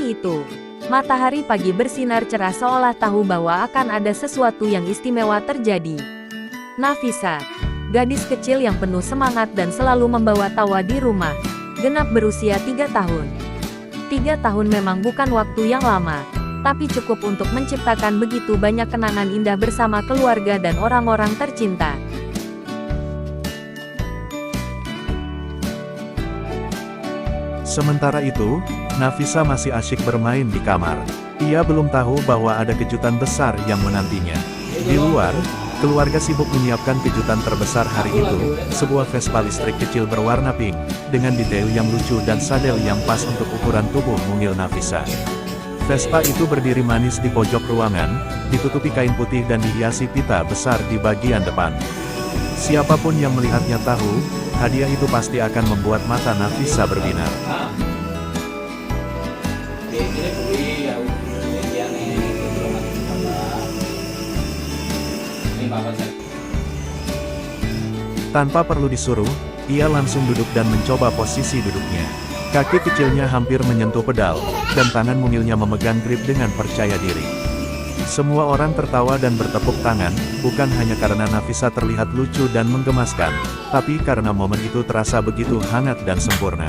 Kali itu, matahari pagi bersinar cerah seolah tahu bahwa akan ada sesuatu yang istimewa terjadi. Nafisa, gadis kecil yang penuh semangat dan selalu membawa tawa di rumah, genap berusia 3 tahun. 3 tahun memang bukan waktu yang lama, tapi cukup untuk menciptakan begitu banyak kenangan indah bersama keluarga dan orang-orang tercinta. Sementara itu, Nafisa masih asyik bermain di kamar. Ia belum tahu bahwa ada kejutan besar yang menantinya. Di luar, keluarga sibuk menyiapkan kejutan terbesar hari itu, sebuah Vespa listrik kecil berwarna pink, dengan detail yang lucu dan sadel yang pas untuk ukuran tubuh mungil Nafisa. Vespa itu berdiri manis di pojok ruangan, ditutupi kain putih dan dihiasi pita besar di bagian depan. Siapapun yang melihatnya tahu, hadiah itu pasti akan membuat mata Nafisa berbinar. Tanpa perlu disuruh, ia langsung duduk dan mencoba posisi duduknya. Kaki kecilnya hampir menyentuh pedal, dan tangan mungilnya memegang grip dengan percaya diri. Semua orang tertawa dan bertepuk tangan, bukan hanya karena Nafisa terlihat lucu dan menggemaskan, tapi karena momen itu terasa begitu hangat dan sempurna.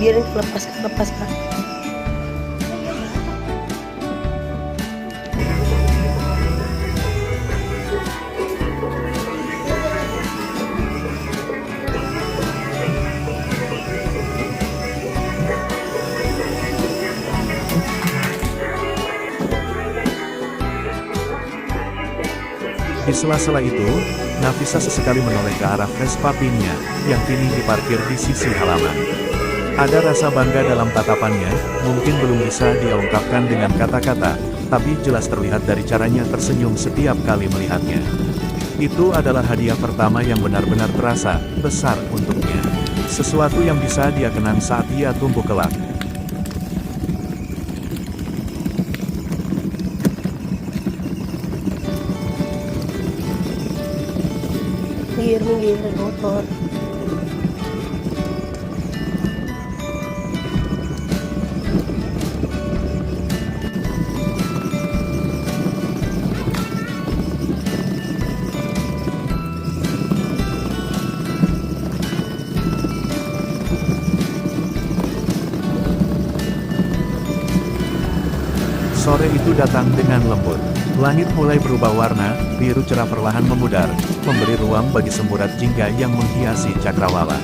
Biar lepas Kak. Di sela-sela itu, Nafisa sesekali menoleh ke arah Vespa Pinknya, yang kini diparkir di sisi halaman. Ada rasa bangga dalam tatapannya, mungkin belum bisa dia ungkapkan dengan kata-kata, tapi jelas terlihat dari caranya tersenyum setiap kali melihatnya. Itu adalah hadiah pertama yang benar-benar terasa besar untuknya. Sesuatu yang bisa dia kenang saat ia tumbuh kelak. Minggir motor. Sore itu datang dengan lembut. Langit mulai berubah warna, biru cerah perlahan memudar, memberi ruang bagi semburat jingga yang menghiasi cakrawala.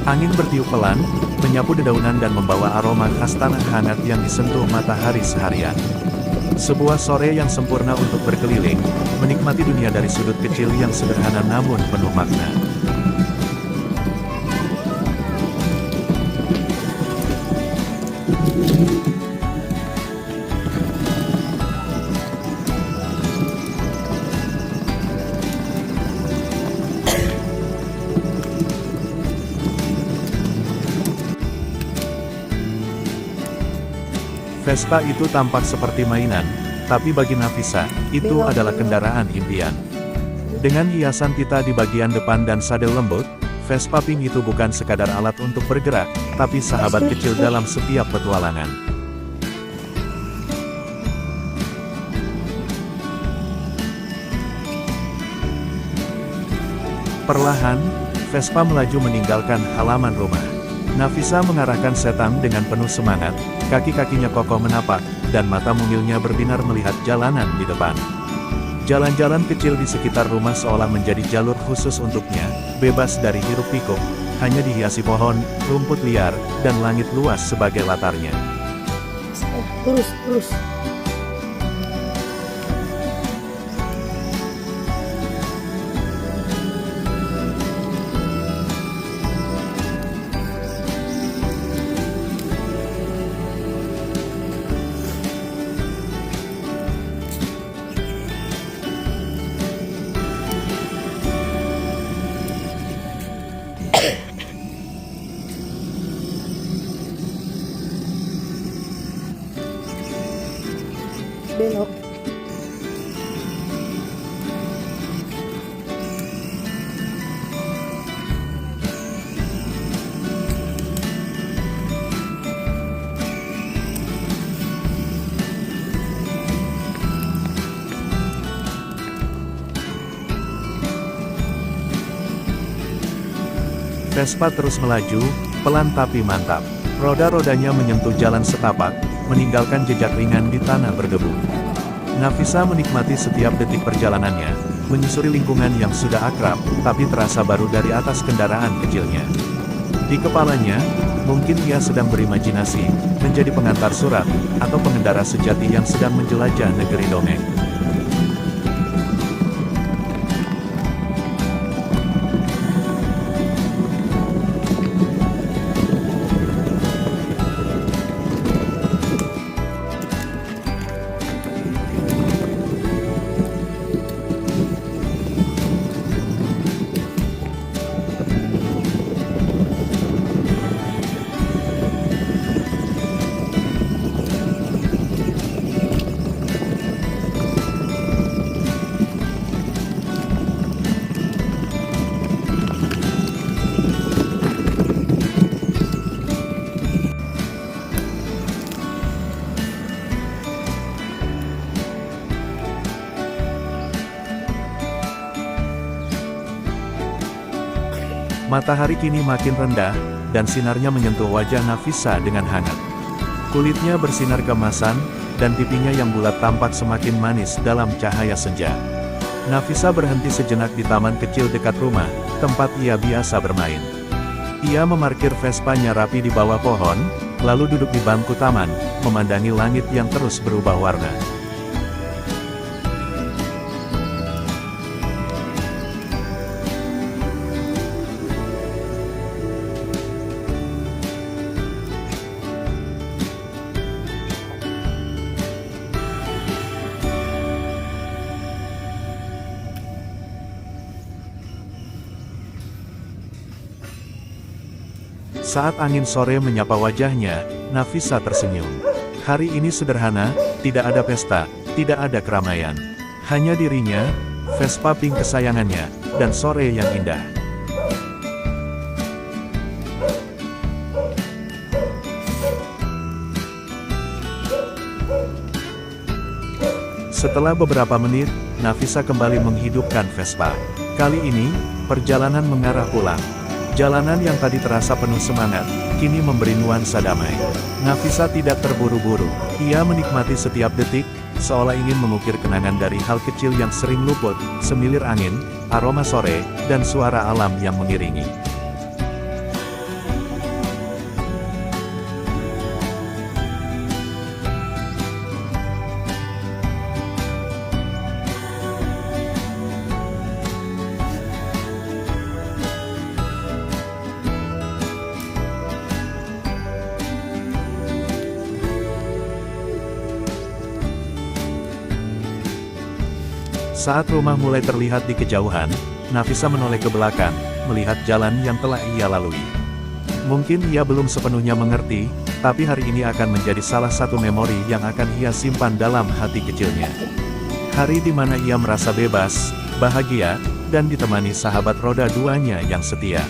Angin bertiup pelan, menyapu dedaunan dan membawa aroma khas tanah hangat yang disentuh matahari seharian. Sebuah sore yang sempurna untuk berkeliling, menikmati dunia dari sudut kecil yang sederhana namun penuh makna. Vespa itu tampak seperti mainan, tapi bagi Nafisa, itu adalah kendaraan impian. Dengan hiasan pita di bagian depan dan sadel lembut, Vespa Pink itu bukan sekadar alat untuk bergerak, tapi sahabat kecil dalam setiap petualangan. Perlahan, Vespa melaju meninggalkan halaman rumah. Nafisa mengarahkan setang dengan penuh semangat, kaki-kakinya kokoh menapak, dan mata mungilnya berbinar melihat jalanan di depan. Jalan-jalan kecil di sekitar rumah seolah menjadi jalur khusus untuknya, bebas dari hiruk-pikuk, hanya dihiasi pohon, rumput liar, dan langit luas sebagai latarnya. Lurus. Belok. Vespa terus melaju, pelan tapi mantap. Roda-rodanya menyentuh jalan setapak, meninggalkan jejak ringan di tanah berdebu. Nafisa menikmati setiap detik perjalanannya, menyusuri lingkungan yang sudah akrab, tapi terasa baru dari atas kendaraan kecilnya. Di kepalanya, mungkin ia sedang berimajinasi, menjadi pengantar surat, atau pengendara sejati yang sedang menjelajah negeri dongeng. Matahari kini makin rendah, dan sinarnya menyentuh wajah Nafisa dengan hangat. Kulitnya bersinar keemasan, dan pipinya yang bulat tampak semakin manis dalam cahaya senja. Nafisa berhenti sejenak di taman kecil dekat rumah, tempat ia biasa bermain. Ia memarkir Vespanya rapi di bawah pohon, lalu duduk di bangku taman, memandangi langit yang terus berubah warna. Saat angin sore menyapa wajahnya, Nafisa tersenyum. Hari ini sederhana, tidak ada pesta, tidak ada keramaian. Hanya dirinya, Vespa pink kesayangannya, dan sore yang indah. Setelah beberapa menit, Nafisa kembali menghidupkan Vespa. Kali ini, perjalanan mengarah pulang. Jalanan yang tadi terasa penuh semangat, kini memberi nuansa damai. Nafisa tidak terburu-buru. Ia menikmati setiap detik, seolah ingin mengukir kenangan dari hal kecil yang sering luput, semilir angin, aroma sore, dan suara alam yang mengiringi. Saat rumah mulai terlihat di kejauhan, Nafisa menoleh ke belakang, melihat jalan yang telah ia lalui. Mungkin ia belum sepenuhnya mengerti, tapi hari ini akan menjadi salah satu memori yang akan ia simpan dalam hati kecilnya. Hari di mana ia merasa bebas, bahagia, dan ditemani sahabat roda duanya yang setia.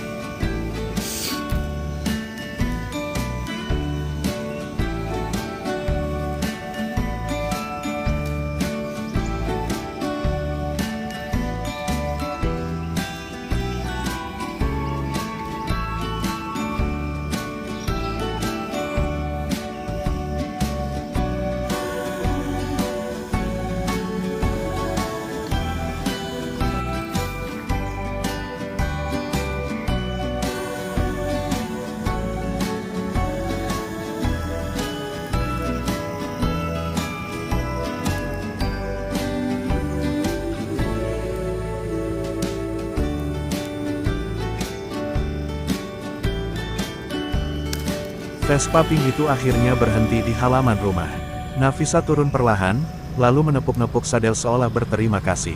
Vespa pink itu akhirnya berhenti di halaman rumah. Nafisa turun perlahan, lalu menepuk-nepuk sadel seolah berterima kasih.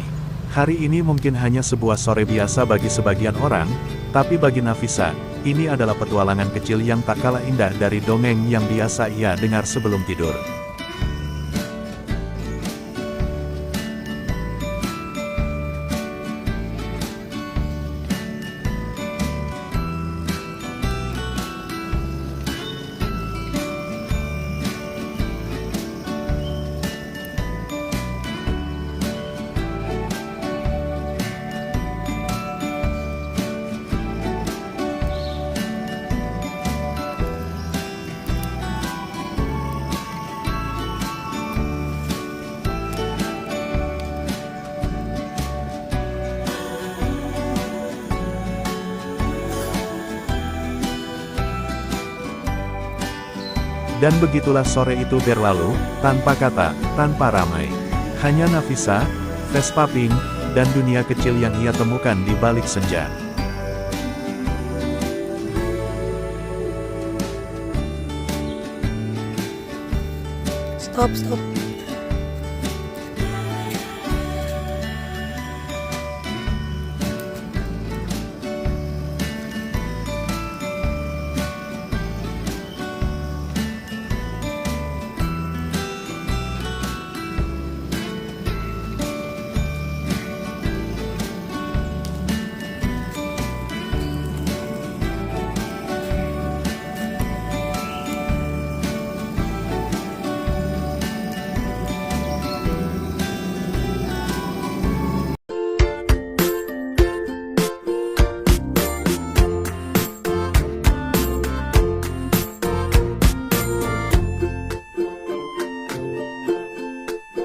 Hari ini mungkin hanya sebuah sore biasa bagi sebagian orang, tapi bagi Nafisa, ini adalah petualangan kecil yang tak kalah indah dari dongeng yang biasa ia dengar sebelum tidur. Dan begitulah sore itu berlalu, tanpa kata, tanpa ramai. Hanya Nafisa, Vespa Pink, dan dunia kecil yang ia temukan di balik senja. Stop, stop.